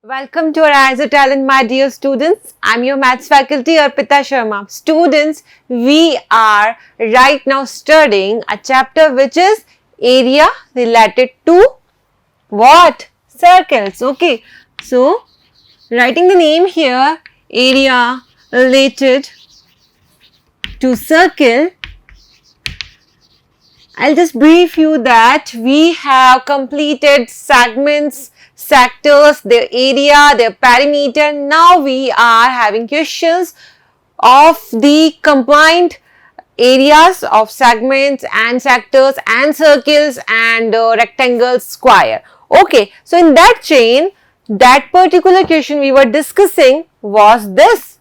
Welcome to our AriserTalent, my dear students. I'm your maths faculty, Arpita Sharma. Students, we are right now studying a chapter which is area related to what? Circles. Okay. So, writing the name here, area related to circle. I'll just brief you that we have completed segments, sectors, their area, their perimeter. Now we are having questions of the combined areas of segments and sectors and circles and rectangles, square. Okay, so in that chain, that particular question we were discussing was this.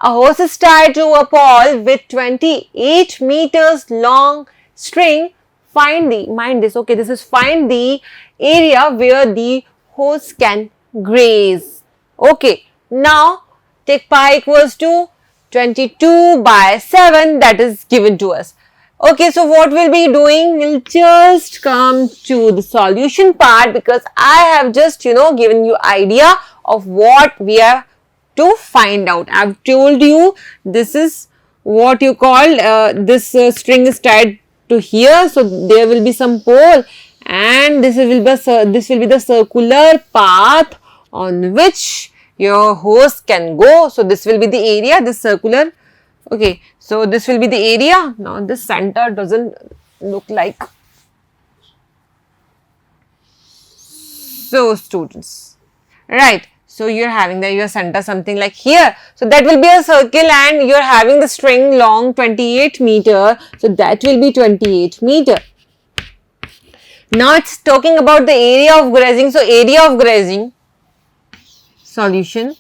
A horse is tied to a pole with 28 meters long string. Find the, mind this, okay, this is find the area where the horse can graze. Okay, now take pi equals to 22 by 7, that is given to us. Okay, so what we'll be doing, we'll just come to the solution part because I have just, given you idea of what we have to find out. I've told you this is what you call, this string is tied to here, so there will be some pole and this will be the circular path on which your horse can go. So this will be the area, this circular. Okay, so this will be the area. Now this center doesn't look like. So students, right. So you're having your center something like here. So that will be a circle and you're having the string long 28 meter. So that will be 28 meter. Now it's talking about the area of grazing. So area of grazing, solution.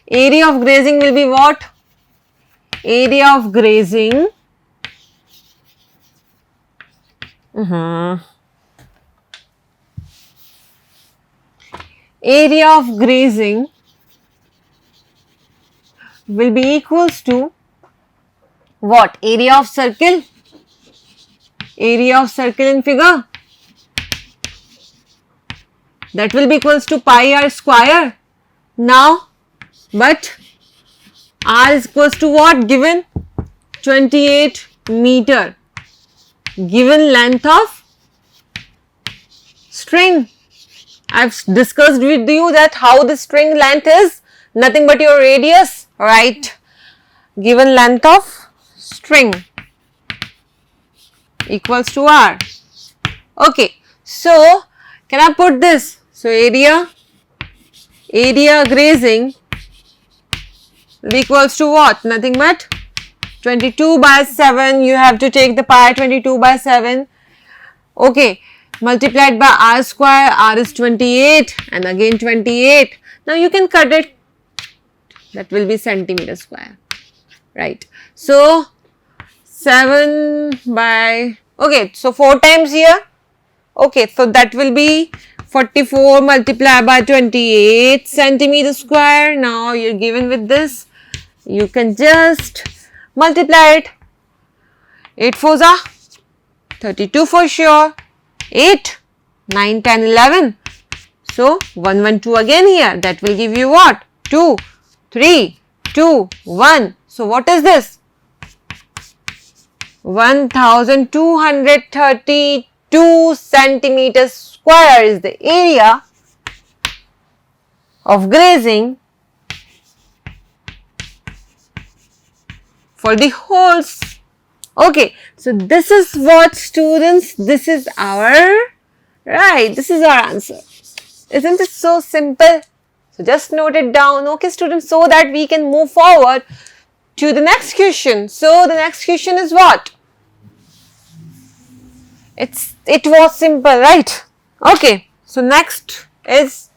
Area of grazing will be what? Area of grazing. Area of grazing will be equals to what? Area of circle. Area of circle in figure. That will be equals to pi r square. Now, but r is equals to what? Given 28 meter. Given length of string. I've discussed with you that how the string length is nothing but your radius, right? Given length of string equals to r. Okay, so can I put this? So area grazing equals to what? Nothing but 22 by 7. You have to take the pi 22 by 7. Okay. Multiplied by r square, r is 28 and again 28. Now you can cut it, that will be centimeter square, right? So 7 by, okay, so 4 times here, okay, so that will be 44 multiplied by 28 centimeter square. Now you're given with this, you can just multiply it. 8 4s are 32 for sure. 8, 9, 10, 11. So 1, 1, 2 again here. That will give you what? 2, 3, 2, 1. So what is this? 1232 centimeters square is the area of grazing for the horse. Okay, so this is what students, this is our, right, this is our answer. Isn't it so simple? So just note it down, okay students, so that we can move forward to the next question. So the next question is what? It was simple, right? Okay, so next is,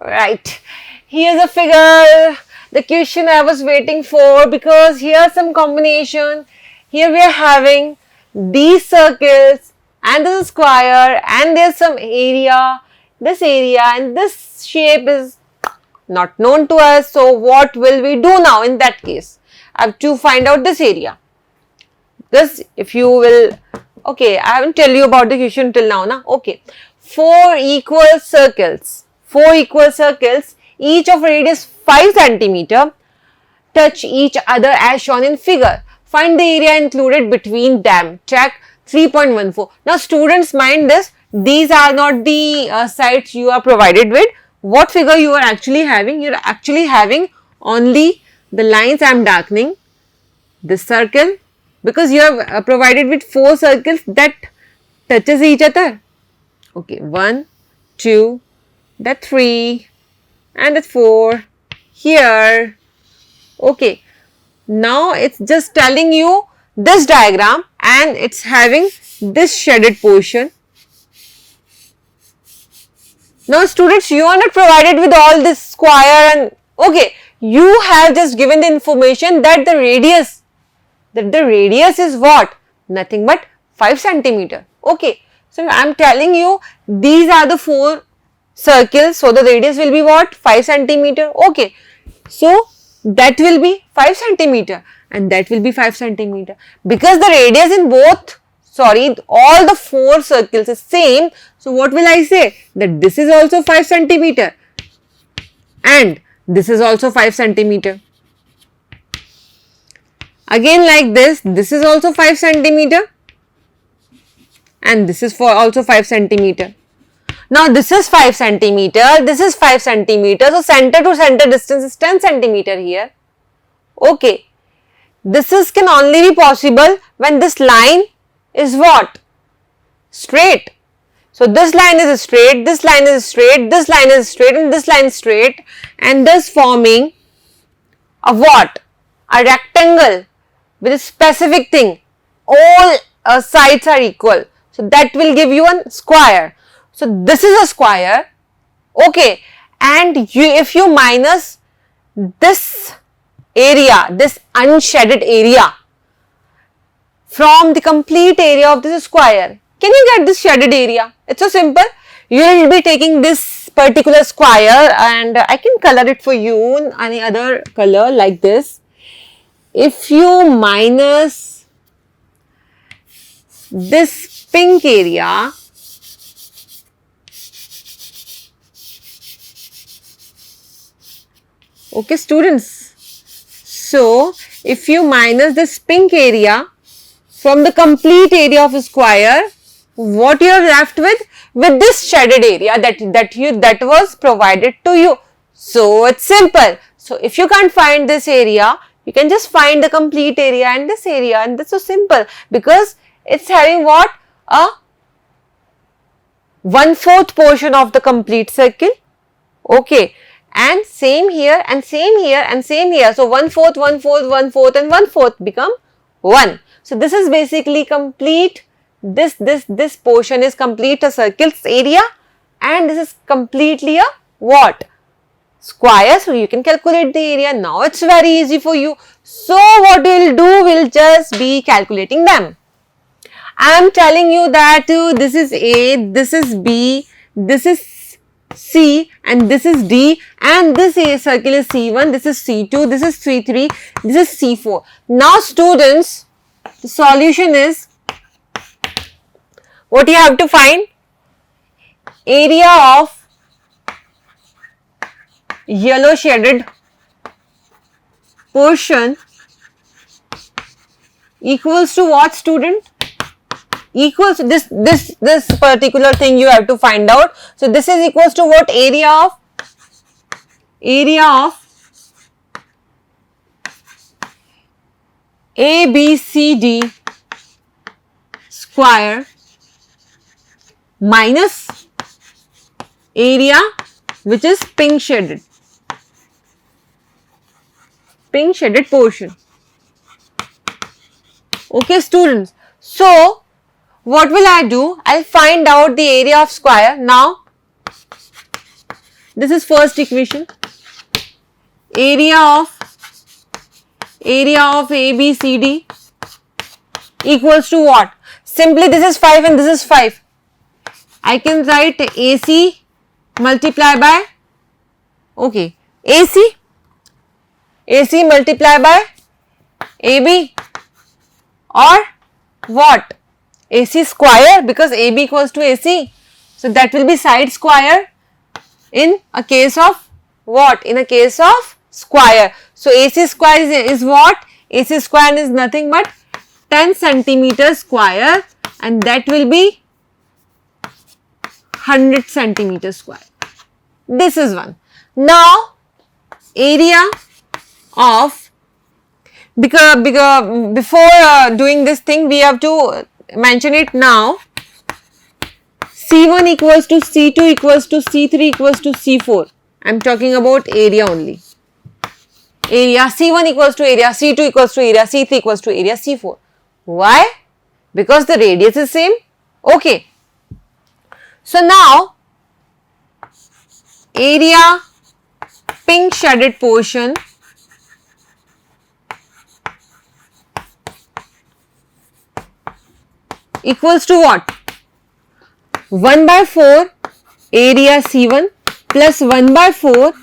right, here's a figure, the question I was waiting for because here's some combination. Here we are having these circles and this square and there's some area, this area and this shape is not known to us. So what will we do now in that case? I have to find out this area. This, if you will, okay, I haven't tell you about the question till now, na? Okay, 4 equal circles. 4 equal circles, each of radius 5 centimeter, touch each other as shown in figure. Find the area included between them. Check 3.14. Now students, mind this, these are not the sites you are provided with. What figure you are actually having? You are actually having only the lines I am darkening, this circle, because you have provided with 4 circles that touches each other. Okay, 1, 2, that 3 and that 4 here. Okay, now it's just telling you this diagram and it's having this shaded portion. Now students, you are not provided with all this square and okay, you have just given the information that the radius is what? Nothing but 5 centimeter. Okay, so I am telling you these are the 4 circles, so the radius will be what? 5 centimeter. Okay, so that will be 5 centimeter and that will be 5 centimeter. Because the radius in all the 4 circles is same, so what will I say? That this is also 5 centimeter and this is also 5 centimeter. Again like this is also 5 centimeter and this is also 5 centimeter. Now this is 5 centimeter, this is 5 centimeter, so center to center distance is 10 centimeter here. Okay, this can only be possible when this line is what? Straight. So this line is straight, this line is straight, this line is straight and this line is straight, and thus forming a what? A rectangle with a specific thing. All sides are equal. So that will give you a square. So this is a square. Okay, and if you minus this area, this unshaded area from the complete area of this square, can you get this shaded area? It's so simple. You will be taking this particular square and I can color it for you in any other color like this. If you minus this pink area, okay students, so if you minus this pink area from the complete area of a square, what you are left with this shaded area that was provided to you. So it's simple. So if you can't find this area, you can just find the complete area and this area, and that's so simple because it's having what? A 1/4 portion of the complete circle. Okay, and same here and same here and same here. So 1/4, 1/4, 1/4 and 1/4 become 1. So this is basically complete. This portion is complete a circle's area and this is completely a what? Square. So you can calculate the area. Now it's very easy for you. So what we'll do, we'll just be calculating them. I am telling you that this is A, this is B, this is C and this is D, and this A circle is C1, this is C2, this is C3, this is C4. Now students, the solution is, what you have to find? Area of yellow shaded portion equals to what, student? Equals to this particular thing you have to find out. So this is equals to what? Area of ABCD square minus area which is pink shaded portion. Okay students, so what will I do? I'll find out the area of square. Now this is first equation. Area of ABCD equals to what? Simply this is 5 and this is 5. I can write AC multiply by, okay, AC multiply by AB, or what? AC square, because AB equals to AC. So that will be side square in a case of what? In a case of square. So AC square is what? AC square is nothing but 10 centimeter square, and that will be 100 centimeter square. This is one. Now area of, because before doing this thing we have to mention it now. C1 equals to C2 equals to C3 equals to C4. I am talking about area only. Area C1 equals to area, C2 equals to area, C3 equals to area, C4. Why? Because the radius is same. Okay. So now area pink shaded portion equals to what? 1 by 4 area C1 plus 1 by 4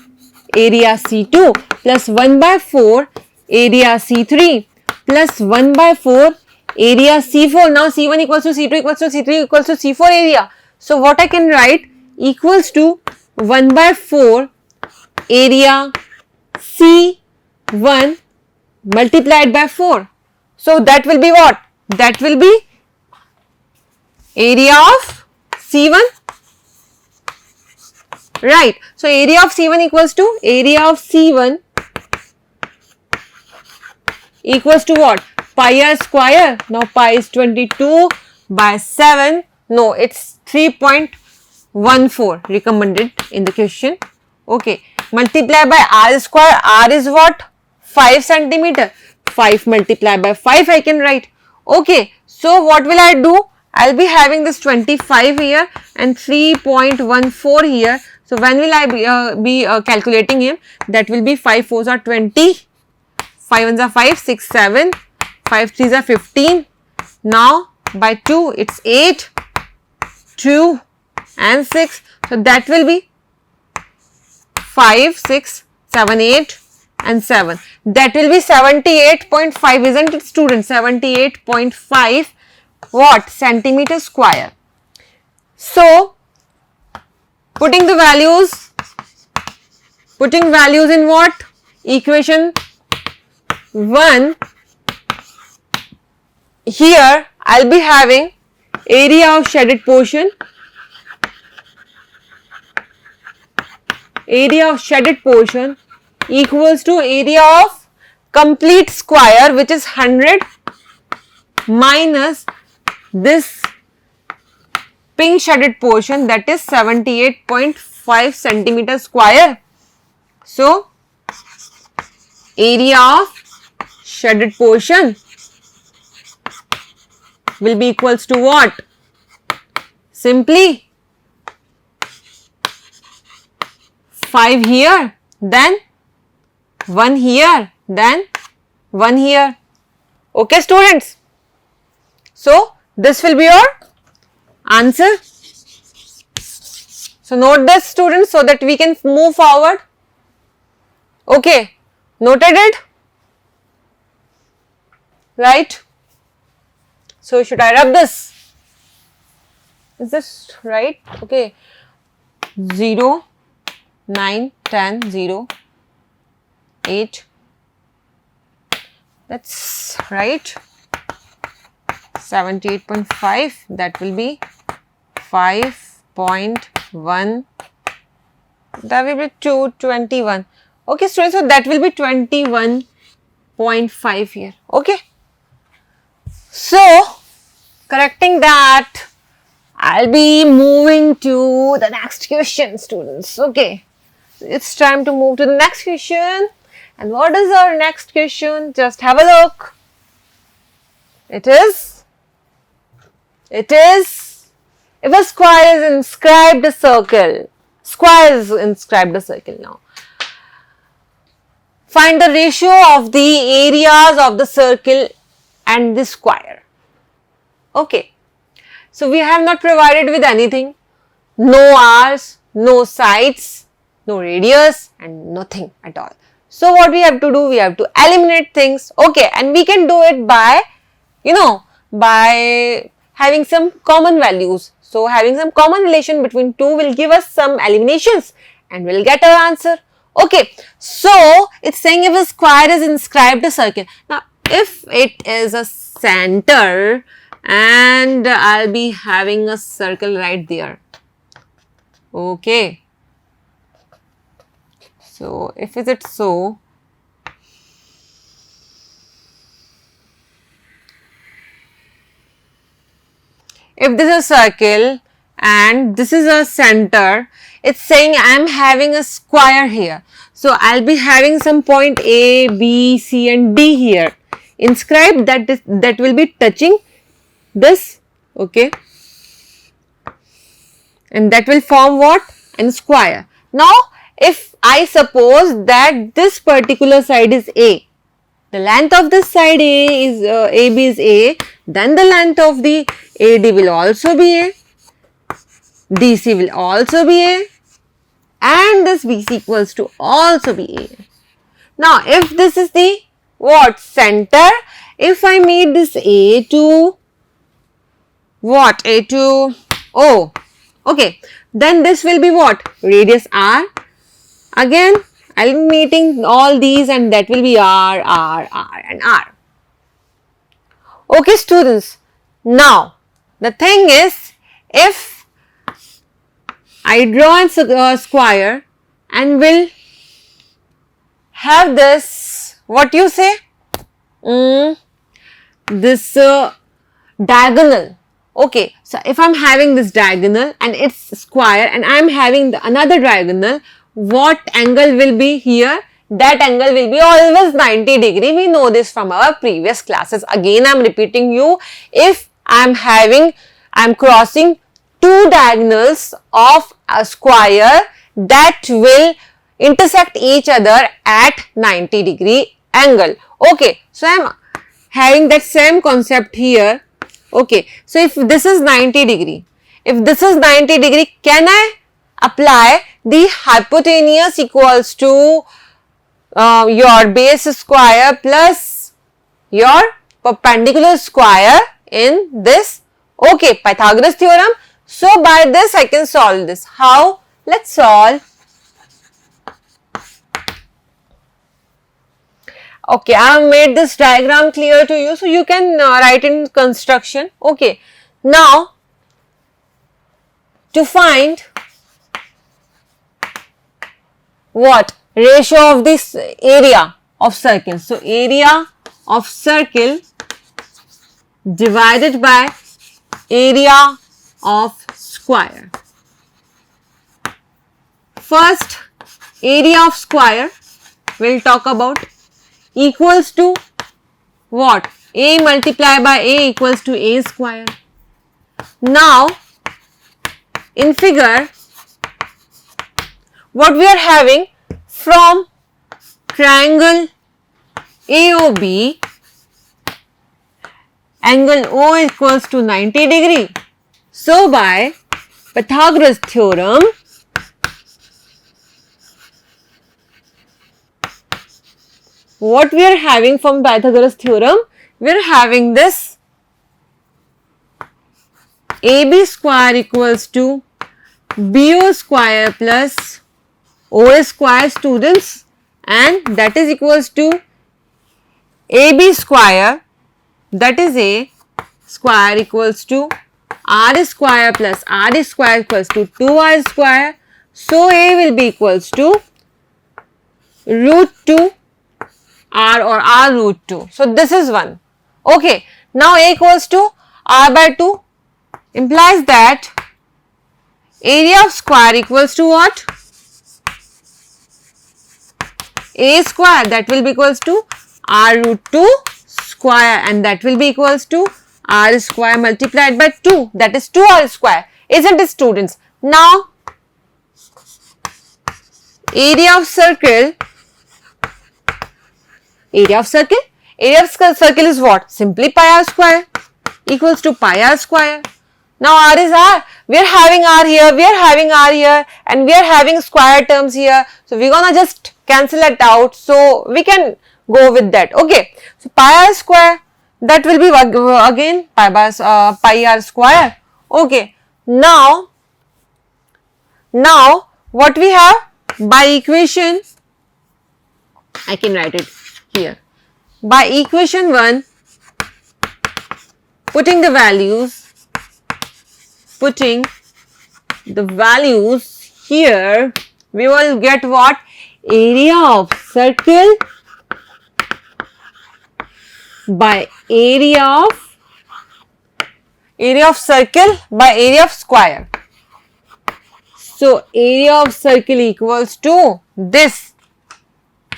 area C2 plus 1 by 4 area C3 plus 1 by 4 area C4. Now C1 equals to C2 equals to C3 equals to C4 area. So what I can write? Equals to 1 by 4 area C1 multiplied by 4. So that will be what? That will be area of C1, right? So area of C1 equals to area of C1 equals to what? Pi r square. Now pi is 22 by 7. No, it's 3.14 recommended in the question. Okay, multiply by r square. R is what? 5 centimeter. 5 multiplied by 5 I can write. Okay, so what will I do? I'll be having this 25 here and 3.14 here. So when will I be calculating him? That will be 5 4s are 20, 5 1s are 5, 6, 7, 5 3s are 15. Now by 2 it's 8, 2 and 6. So that will be 5, 6, 7, 8 and 7. That will be 78.5, isn't it students? 78.5 what? Centimeter square. So putting values in what? Equation 1. Here I'll be having area of shaded portion. Area of shaded portion equals to area of complete square, which is 100 minus this pink shaded portion, that is 78.5 centimeter square. So area of shaded portion will be equals to what? Simply 5 here, then 1 here, then 1 here. Okay students. So this will be your answer. So note this students so that we can move forward. Okay, noted it? Right? So should I rub this? Is this right? Okay. 0, 9, 10, 0, 8. That's right. 78.5, that will be 5.1, that will be 221. Okay students, so that will be 21.5 here. Okay, so correcting that, I'll be moving to the next question students. Okay, it's time to move to the next question. And what is our next question? Just have a look. It is if a square is inscribed a circle, now. Find the ratio of the areas of the circle and the square. Okay. So we have not provided with anything. No arcs, no sides, no radius and nothing at all. So what we have to do? We have to eliminate things. Okay. And we can do it by, by having some common values. So having some common relation between two will give us some eliminations, and we'll get our answer. Okay, so it's saying if a square is inscribed a circle. Now, if it is a center and I'll be having a circle right there. Okay. So, if is it so, if this is a circle and this is a center, it's saying I am having a square here. So, I'll be having some point A, B, C and D here. Inscribe that will be touching this, okay, and that will form what? An square. Now, if I suppose that this particular side is A, the length of this side A is AB is A, then the length of the AD will also be A, DC will also be A, and this BC equals to also be A. Now, if this is the what? Center, if I made this A to what? A to O, okay, then this will be what? Radius R. Again, I will be meeting all these and that will be R, R, R and R. Okay, students. Now, the thing is, if I draw a square and will have this, what you say? This diagonal. Okay, so if I am having this diagonal and it's square and I am having another diagonal, what angle will be here? That angle will be always 90 degree. We know this from our previous classes. Again, I am repeating you. If I am crossing two diagonals of a square that will intersect each other at 90 degree angle. Okay, so I am having that same concept here. Okay, so if this is 90 degree, can I apply the hypotenuse equals to your base square plus your perpendicular square in this? Okay, Pythagoras theorem. So, by this I can solve this. How? Let's solve. Okay, I have made this diagram clear to you, so you can write in construction. Okay, now to find what? Ratio of this area of circle. So, area of circle divided by area of square. First, area of square we will talk about equals to what? A multiplied by A equals to A square. Now, in figure, what we are having from triangle AOB, angle O equals to 90 degree. So, by Pythagoras theorem, what we are having from Pythagoras theorem, we are having this AB square equals to BO square plus OA square, students, and that is equals to AB square, that is A square equals to R square plus R square equals to 2R square. So, A will be equals to root 2 R or R root 2. So, this is one. Okay. Now, A equals to R by 2 implies that area of square equals to what? A square, that will be equals to R root 2 square, and that will be equals to R square multiplied by 2, that is 2R square, isn't it, students? Now, area of circle is what? Simply pi R square equals to pi R square. Now, R is R. We are having R here, we are having R here, and we are having square terms here. So, we are gonna just cancel it out. So, we can go with that. Okay. So, pi R square, that will be again pi R square. Okay. Now, what we have? by equation, I can write it here. By equation 1, putting the values here, we will get what? Area of circle by area of circle by area of square. So area of circle equals to this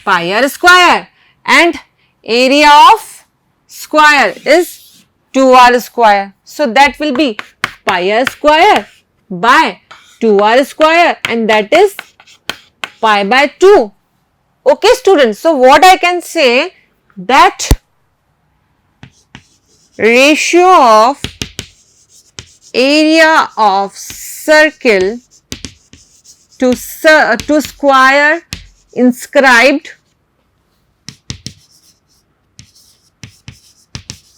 pi r square, and area of square is 2r square. So that will be pi r square by 2r square, and that is pi by 2. Okay students, so what I can say, that ratio of area of circle to square inscribed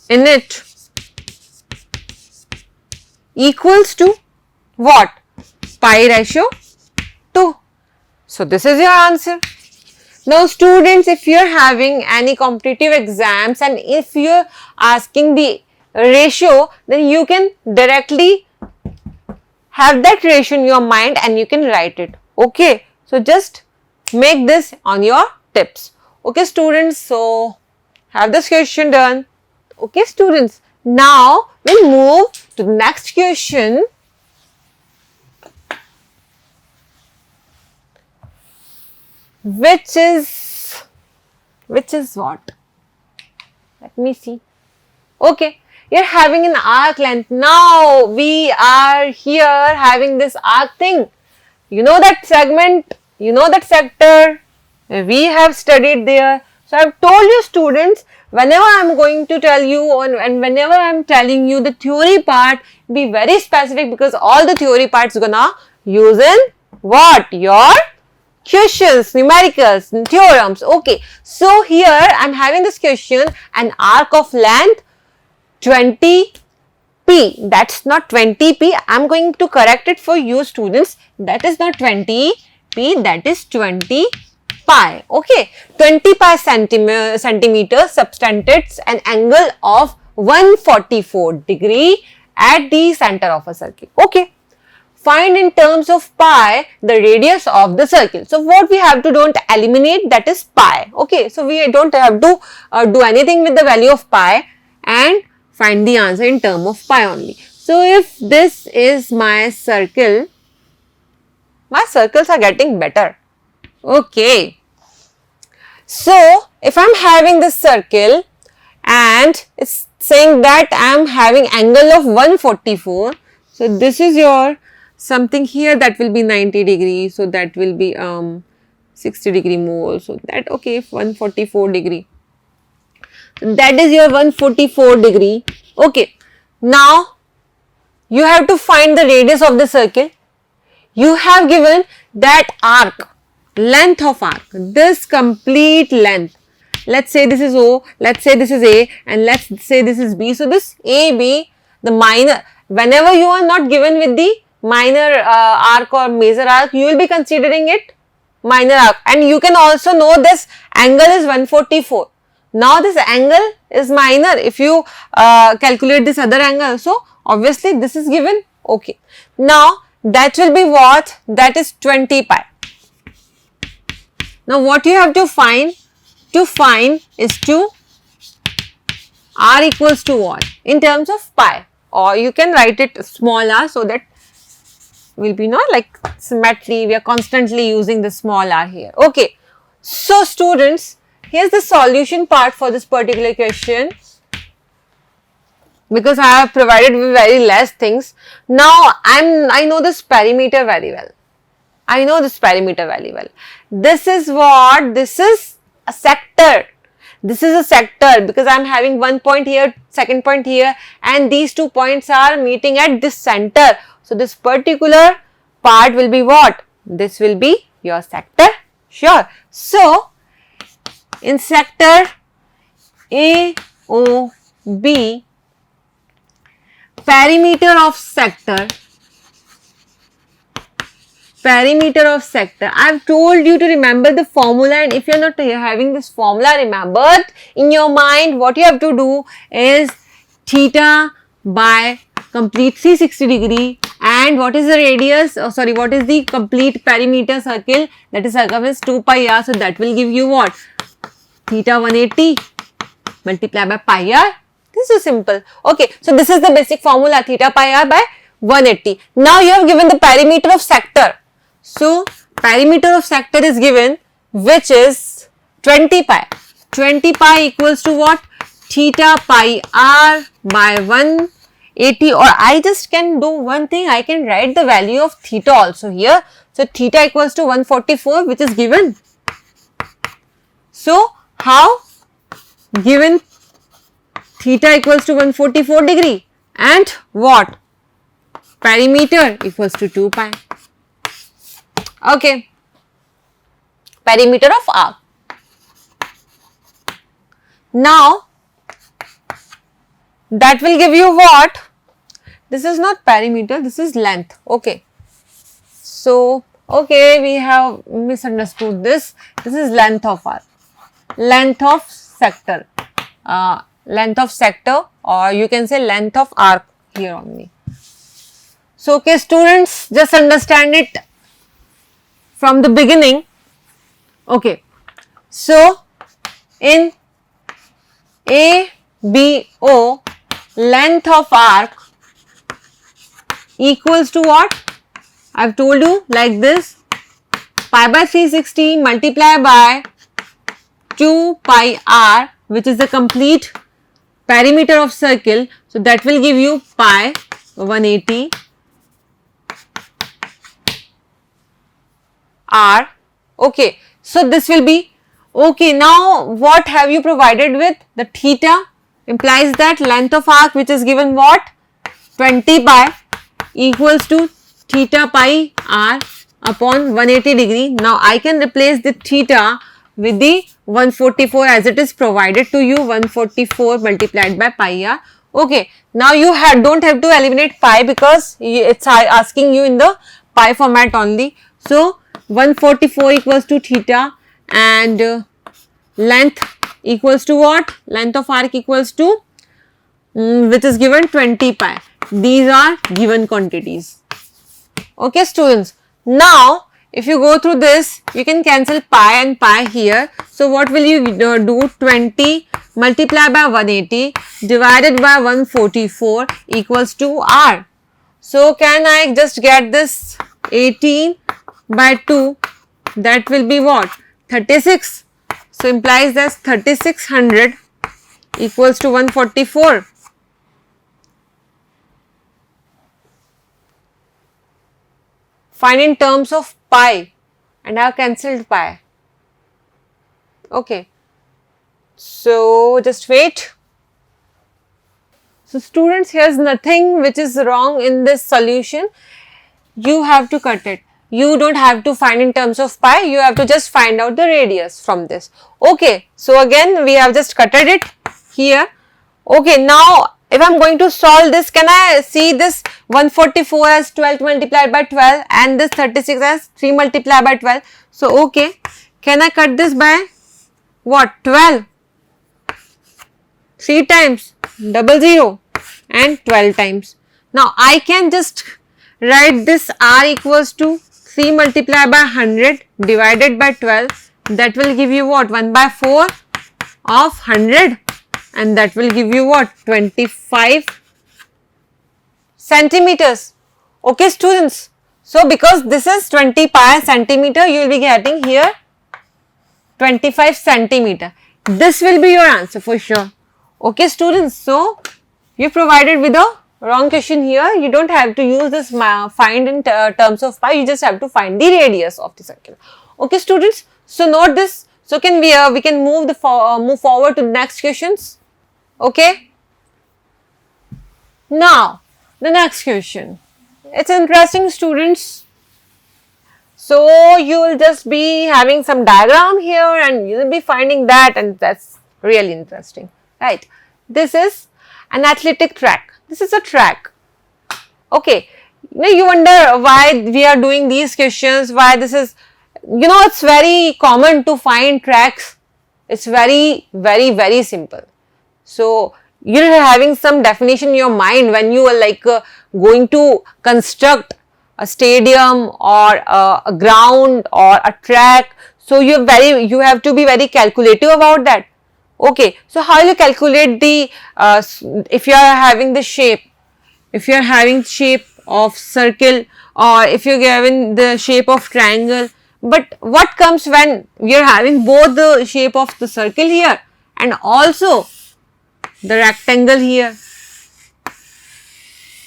in it equals to what? Pi ratio 2. So this is your answer. Now students, if you are having any competitive exams and if you are asking the ratio, then you can directly have that ratio in your mind and you can write it. Okay, so just make this on your tips. Okay students, so have this question done. Okay students, now we'll move to the next question. Which is what? Let me see. Okay, you're having an arc length. Now we are here having this arc thing. You know that segment, you know that sector, we have studied there. So I've told you students, whenever I'm going to tell you and whenever I'm telling you the theory part, be very specific, because all the theory parts gonna use in what? Your questions, numericals, and theorems. Okay, so here I'm having this question, an arc of length 20p. That's not 20p. I'm going to correct it for you students. That is not 20p, that is 20 pi. Okay, 20 pi centimeter subtends an angle of 144 degree at the center of a circle. Okay. Find in terms of pi the radius of the circle. So what we have to don't eliminate, that is pi. Okay, so we don't have to do anything with the value of pi and find the answer in term of pi only. So if this is my circle, my circles are getting better. Okay, so if I'm having this circle and it's saying that I'm having angle of 144, so this is your something here, that will be 90 degrees, so that will be 60 degree more, so that, okay, 144 degree, that is your 144 degree. Okay, now you have to find the radius of the circle. You have given that arc, length of arc, this complete length. Let's say this is O, let's say this is A, and let's say this is B. So this A, B, the minor, whenever you are not given with the minor arc or major arc, you will be considering it minor arc, and you can also know this angle is 144. Now this angle is minor if you calculate this other angle, so obviously this is given. Okay, now that will be what? That is 20 pi. Now what you have to find? To find is to r equals to what? In terms of pi, or you can write it small r, so that will be not like symmetry, we are constantly using the small r here. Okay, so students, here's the solution part for this particular question, because I have provided very less things. Now I know this perimeter very well. I know this perimeter very well. This is what? This is a sector. This is a sector, because I am having one point here, second point here, and these 2 points are meeting at this center. So this particular part will be what? This will be your sector. Sure. So in sector AOB, perimeter of sector perimeter of sector. I have told you to remember the formula, and if you are not having this formula remembered in your mind, what you have to do is theta by complete 360 degree, and what is the radius, what is the complete perimeter circle, that is circumference 2 pi r. So that will give you what? Theta 180 multiplied by pi r. This is simple. Okay, so this is the basic formula, theta pi r by 180. Now you have given the perimeter of sector. So perimeter of sector is given, which is 20 pi. 20 pi equals to what? Theta pi r by 180, or I just can do one thing, I can write the value of theta also here. So theta equals to 144, which is given. So how? Given theta equals to 144 degree, and what? Perimeter equals to 2 pi. Okay. Perimeter of arc. Now, that will give you what? This is not perimeter, this is length. Okay. So, okay, we have misunderstood this. This is length of arc. Length of sector. Length of sector, or you can say length of arc here only. So, okay, students, just understand it from the beginning. Okay. So, in ABO, length of arc equals to what? I have told you like this, pi by 360 multiplied by 2 pi r, which is the complete perimeter of circle. So that will give you pi 180 r. Okay, so this will be okay. Now what have you provided with? The theta implies that length of arc, which is given what? 20 pi equals to theta pi r upon 180 degree. Now I can replace the theta with the 144 as it is provided to you, 144 multiplied by pi r. Okay, now you don't have to eliminate pi because it's asking you in the pi format only. So 144 equals to theta, and length equals to what? Length of arc equals to which is given 20 pi. These are given quantities. Okay, students. Now if you go through this, you can cancel pi and pi here. So what will you do? 20 multiplied by 180 divided by 144 equals to r. So can I just get this 18 by 2? That will be what? 36. So implies that 3600 equals to 144. Find in terms of pi, and I have cancelled pi. Okay. So just wait. So students, here's nothing which is wrong in this solution. You have to cut it. You don't have to find in terms of pi, you have to just find out the radius from this. Okay, so again we have just cutted it here. Okay, now if I am going to solve this, can I see this 144 as 12 multiplied by 12 and this 36 as 3 multiplied by 12. So okay, can I cut this by what? 12, 3 times, 00 and 12 times. Now I can just write this r equals to 3 multiplied by 100 divided by 12, that will give you what? 1 by 4 of 100, and that will give you what? 25 centimeters. Okay, students. So because this is 20 pi centimeter, you will be getting here 25 centimeter. This will be your answer for sure. Okay, students. So you provided with a wrong question here. You don't have to use this find in terms of pi. You just have to find the radius of the circle. Okay, students. So note this. So can we can move forward to the next questions. Okay. Now the next question. It's interesting, students. So you will just be having some diagram here, and you will be finding that, and that's really interesting, right? This is an athletic track. This is a track. Okay, You wonder why we are doing these questions, why this is, it's very common to find tracks. It's very, very, very simple. So, you're having some definition in your mind when you are like going to construct a stadium or a ground or a track. So, you have to be very calculative about that. Okay, so how you calculate the, if you are having the shape, if you are having shape of circle, or if you are given the shape of triangle, but what comes when we are having both the shape of the circle here and also the rectangle here?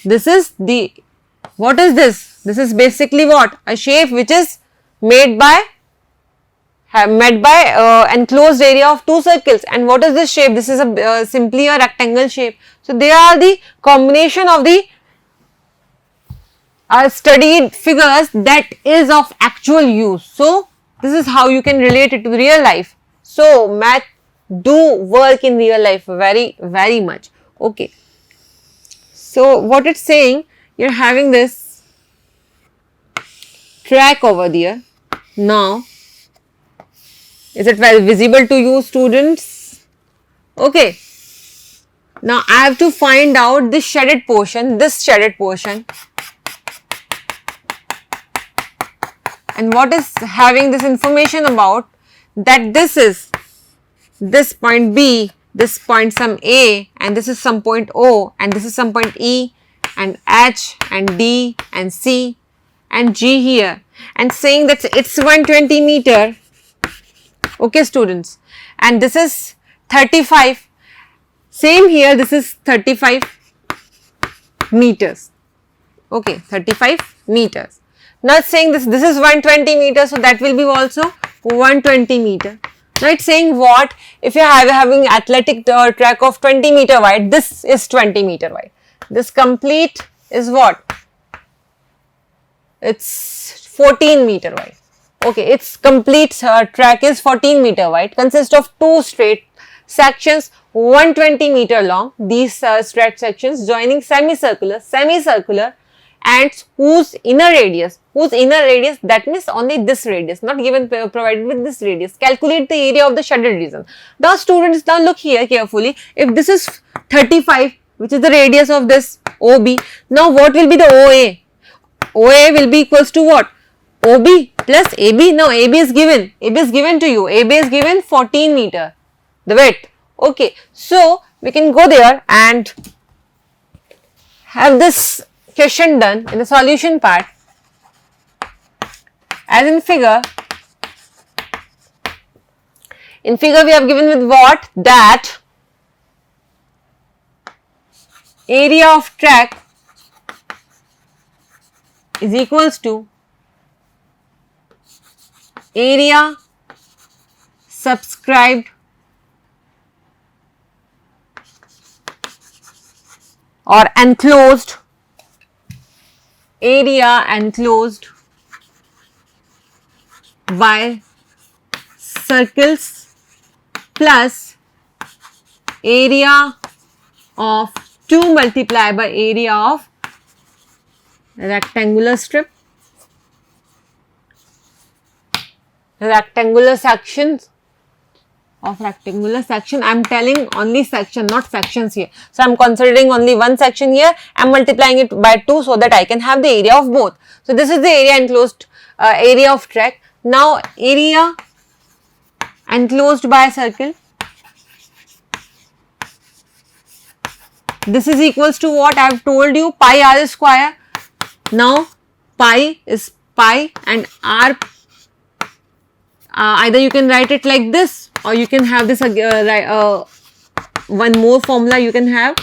This is the, what is this? This is basically what? A shape which is made by enclosed area of two circles. And what is this shape? This is a simply a rectangle shape. So, they are the combination of the studied figures that is of actual use. So, this is how you can relate it to real life. So, math do work in real life very, very much. Okay. So, what it's saying, you're having this track over there. Now, is it well visible to you, students? Okay. Now, I have to find out this shaded portion, and what is having this information about that this is this point B, this point some A, and this is some point O, and this is some point E, and H, and D, and C, and G here, and saying that it's 120 meter. Okay, students, and this is 35. Same here, this is 35 meters. Okay, 35 meters. Now it's saying this is 120 meters, so that will be also 120 meter. Now it's saying what? If you are having athletic track of 20 meter wide, this is 20 meter wide. This complete is what? It's 14 meter wide. Okay, its complete track is 14 meter wide, consists of two straight sections 120 meter long. These straight sections joining semicircular, and whose inner radius, that means only this radius, not given provided with this radius. Calculate the area of the shaded region. Now students, now look here carefully. If this is 35, which is the radius of this OB, now what will be the OA? OA will be equals to what? OB plus AB. Now AB is given to you. AB is given 14 meter, the width. Okay, so we can go there and have this question done in the solution part. As in figure we have given with what? That area of track is equals to area subscribed or enclosed, area enclosed by circles plus area of 2 multiplied by area of rectangular strip, rectangular sections of rectangular section. I am telling only section, not sections here. So, I am considering only one section here. I am multiplying it by 2 so that I can have the area of both. So, this is the area enclosed, area of track. Now, area enclosed by a circle. This is equals to what? I have told you, pi r square. Now, pi is pi and r. Either you can write it like this, or you can have this one more formula you can have,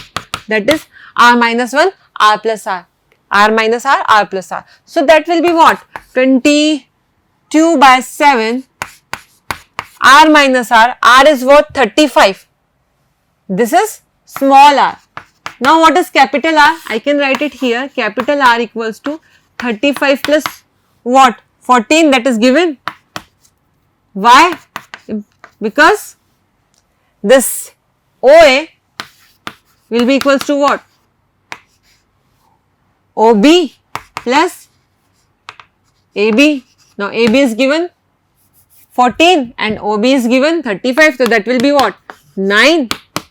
that is r minus 1 r plus r, r minus r, r plus r. So, that will be what? 22 by 7 r minus r, r is what? 35. This is small r. Now, what is capital R? I can write it here, capital R equals to 35 plus what? 14, that is given. Why? Because this OA will be equals to what? OB plus AB. Now AB is given 14 and OB is given 35. So that will be what? 9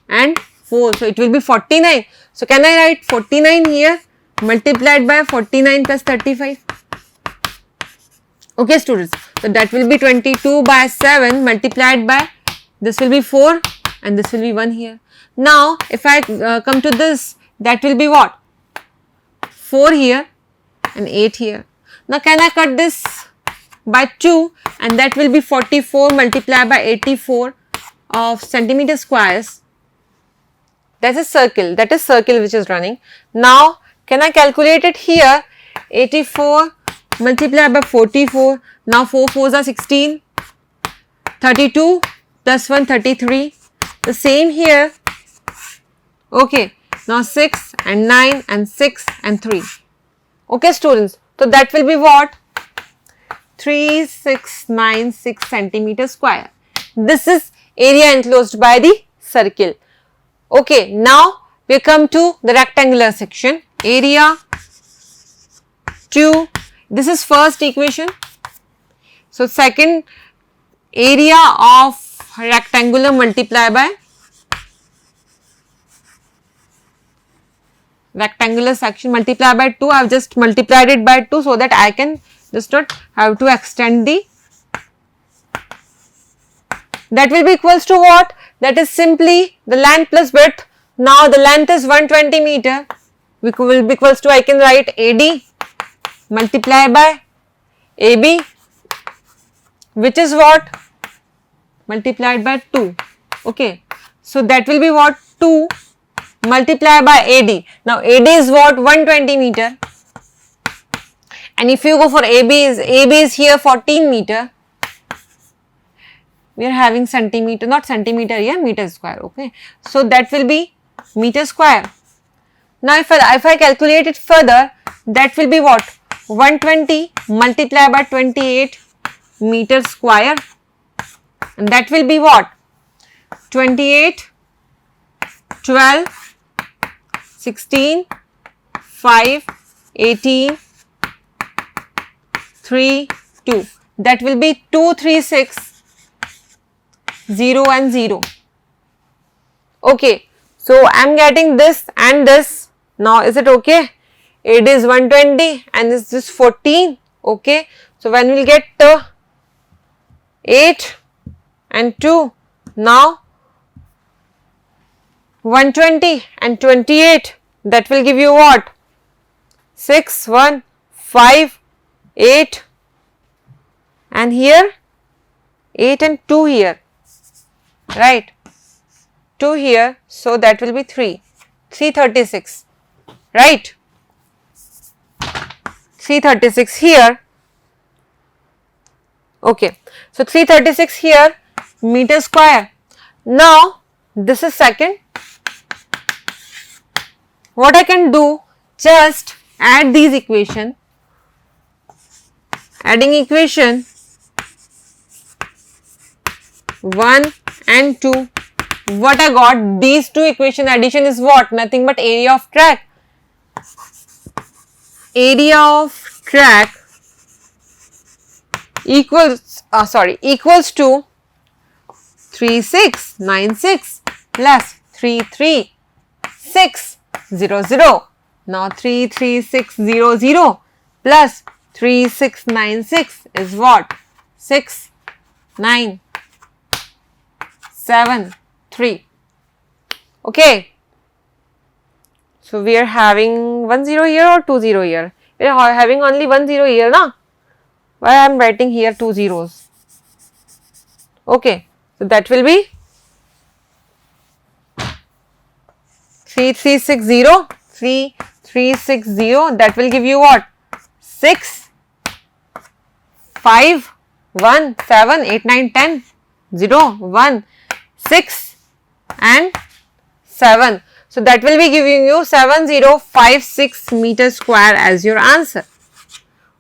and 4. So it will be 49. So can I write 49 here multiplied by 49 plus 35? Okay students. So that will be 22 by 7 multiplied by, this will be 4 and this will be 1 here. Now if I come to this, that will be what? 4 here and 8 here. Now can I cut this by 2 and that will be 44 multiplied by 84 of centimeter squares. That is circle which is running. Now can I calculate it here? 84 multiplied by 44. Now 4 4s are 16. 32 plus 1 33. The same here. Okay. Now 6 and 9 and 6 and 3. Okay students. So that will be what? 3696 centimeter square. This is area enclosed by the circle. Okay. Now we come to the rectangular section. Area 2. This is first equation. So second, area of rectangular multiplied by rectangular section multiplied by 2. I have just multiplied it by 2 so that I can just not have to extend the, that will be equals to what? That is simply the length plus width. Now the length is 120 meter, which will be equals to, I can write AD multiplied by AB, which is what? Multiplied by 2. Okay. So that will be what? 2 multiplied by AD. Now AD is what? 120 meter. And if you go for AB is here 14 meter. We are having centimeter, not centimeter here, meter square. Okay. So that will be meter square. Now if I calculate it further, that will be what? 120 multiplied by 28 meter square, and that will be what? 28, 12, 16, 5, 18, 3, 2. That will be 2, 3, 6, 0 and 0. Okay. So I am getting this and this. Now is it okay? It is 120 and this is 14. Okay. So when we will get 8 and 2, now 120 and 28, that will give you what? 6, 1, 5, 8 and here 8 and 2 here, right? 2 here, so that will be 336, right? 336 here. Okay, so 336 here meter square. Now this is second. What I can do, just add these equation. Adding equation 1 and 2. What I got, these two equation addition is what? Nothing but area of track. Area of track equals to 3696 plus 33600. Now 33600 plus 3696 is what? 6973. Okay. So we are having 10 here or 20 here? We are having only 10 here, na? Why I am writing here 2 zeros? Okay. So that will be 3360. That will give you what? 6, 5, 1, 7, 8, 9, 10, 0, 1, 6 and 7. So that will be giving you 7056 meter square as your answer.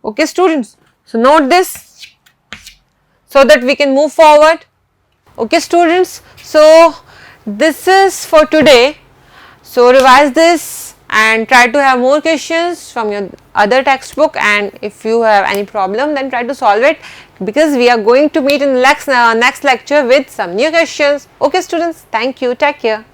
Okay students. So note this so that we can move forward. Okay students. So this is for today. So revise this and try to have more questions from your other textbook, and if you have any problem then try to solve it, because we are going to meet in next lecture with some new questions. Okay students, thank you, take care.